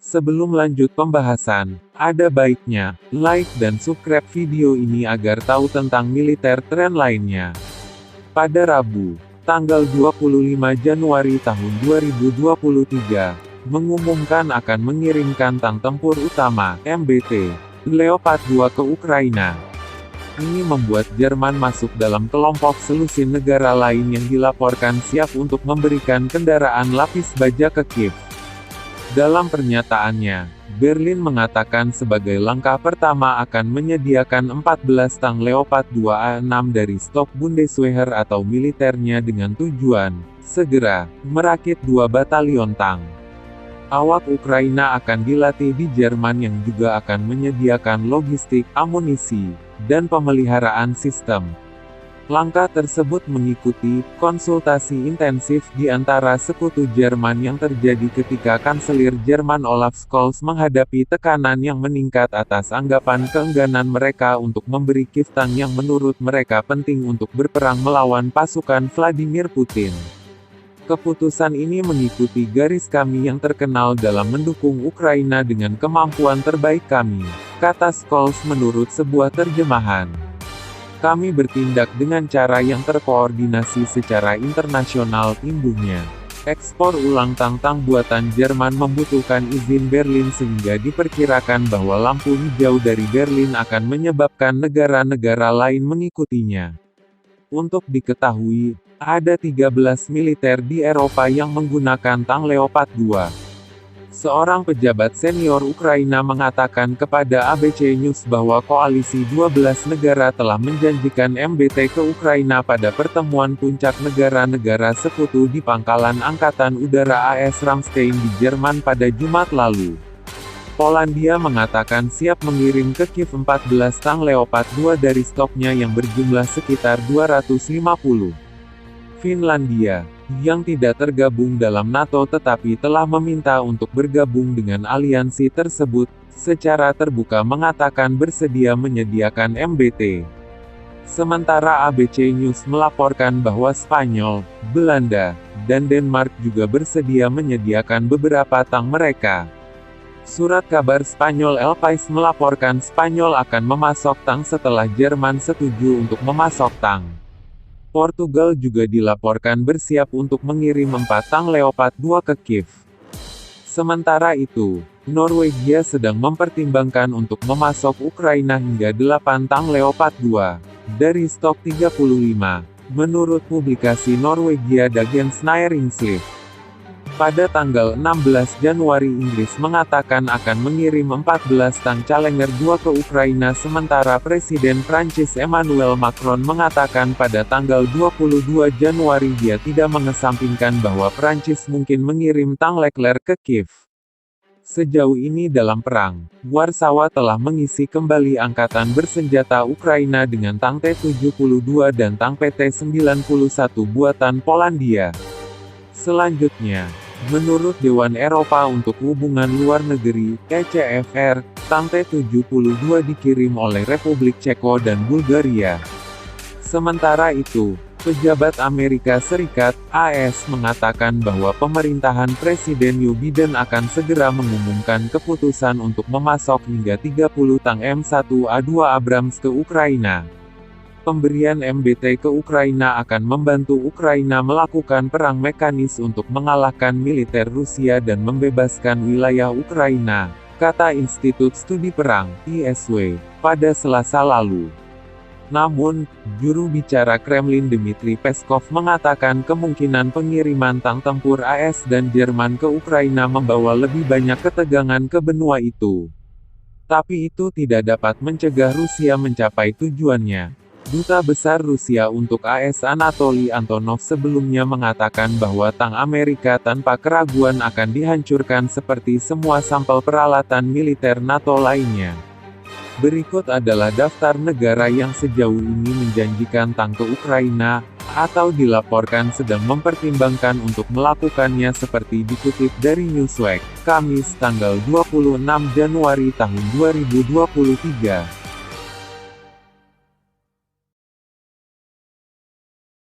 Sebelum lanjut pembahasan, ada baiknya like dan subscribe video ini agar tahu tentang militer tren lainnya. Pada Rabu, tanggal 25 Januari tahun 2023, mengumumkan akan mengirimkan tank tempur utama, MBT, Leopard 2 ke Ukraina. Ini membuat Jerman masuk dalam kelompok selusin negara lain yang dilaporkan siap untuk memberikan kendaraan lapis baja ke Kiev. Dalam pernyataannya, Berlin mengatakan sebagai langkah pertama akan menyediakan 14 tank Leopard 2A6 dari stok Bundeswehr atau militernya dengan tujuan, segera, merakit 2 batalion tank. Awak Ukraina akan dilatih di Jerman yang juga akan menyediakan logistik, amunisi, dan pemeliharaan sistem. Langkah tersebut mengikuti konsultasi intensif di antara sekutu Jerman yang terjadi ketika Kanselir Jerman Olaf Scholz menghadapi tekanan yang meningkat atas anggapan keengganan mereka untuk memberi Kiev tank yang menurut mereka penting untuk berperang melawan pasukan Vladimir Putin. Keputusan ini mengikuti garis kami yang terkenal dalam mendukung Ukraina dengan kemampuan terbaik kami, kata Scholz menurut sebuah terjemahan. Kami bertindak dengan cara yang terkoordinasi secara internasional, imbuhnya. Ekspor ulang tank buatan Jerman membutuhkan izin Berlin sehingga diperkirakan bahwa lampu hijau dari Berlin akan menyebabkan negara-negara lain mengikutinya. Untuk diketahui, ada 13 militer di Eropa yang menggunakan tank Leopard 2. Seorang pejabat senior Ukraina mengatakan kepada ABC News bahwa koalisi 12 negara telah menjanjikan MBT ke Ukraina pada pertemuan puncak negara-negara sekutu di Pangkalan Angkatan Udara AS Ramstein di Jerman pada Jumat lalu. Polandia mengatakan siap mengirim ke Kiev 14 tank Leopard 2 dari stoknya yang berjumlah sekitar 250. Finlandia, yang tidak tergabung dalam NATO tetapi telah meminta untuk bergabung dengan aliansi tersebut, secara terbuka mengatakan bersedia menyediakan MBT. Sementara ABC News melaporkan bahwa Spanyol, Belanda, dan Denmark juga bersedia menyediakan beberapa tank mereka. Surat kabar Spanyol El País melaporkan Spanyol akan memasok tank setelah Jerman setuju untuk memasok tank. Portugal juga dilaporkan bersiap untuk mengirim 4 tank Leopard 2 ke Kiev. Sementara itu, Norwegia sedang mempertimbangkan untuk memasok Ukraina hingga 8 tank Leopard 2, dari stok 35, menurut publikasi Norwegia Dagens Næringsliv. Pada tanggal 16 Januari Inggris mengatakan akan mengirim 14 tank Challenger 2 ke Ukraina sementara Presiden Prancis Emmanuel Macron mengatakan pada tanggal 22 Januari dia tidak mengesampingkan bahwa Prancis mungkin mengirim tank Leclerc ke Kiev. Sejauh ini dalam perang, Warsawa telah mengisi kembali angkatan bersenjata Ukraina dengan tank T-72 dan tank PT-91 buatan Polandia. Selanjutnya, menurut Dewan Eropa untuk Hubungan Luar Negeri, ECFR, tank T-72 dikirim oleh Republik Ceko dan Bulgaria. Sementara itu, pejabat Amerika Serikat, AS mengatakan bahwa pemerintahan Presiden Joe Biden akan segera mengumumkan keputusan untuk memasok hingga 30 tank M1A2 Abrams ke Ukraina. Pemberian MBT ke Ukraina akan membantu Ukraina melakukan perang mekanis untuk mengalahkan militer Rusia dan membebaskan wilayah Ukraina, kata Institut Studi Perang, ISW, pada Selasa lalu. Namun, juru bicara Kremlin Dmitry Peskov mengatakan kemungkinan pengiriman tank tempur AS dan Jerman ke Ukraina membawa lebih banyak ketegangan ke benua itu. Tapi itu tidak dapat mencegah Rusia mencapai tujuannya. Duta Besar Rusia untuk AS Anatoly Antonov sebelumnya mengatakan bahwa tank Amerika tanpa keraguan akan dihancurkan seperti semua sampel peralatan militer NATO lainnya. Berikut adalah daftar negara yang sejauh ini menjanjikan tank ke Ukraina, atau dilaporkan sedang mempertimbangkan untuk melakukannya seperti dikutip dari Newsweek, Kamis tanggal 26 Januari tahun 2023.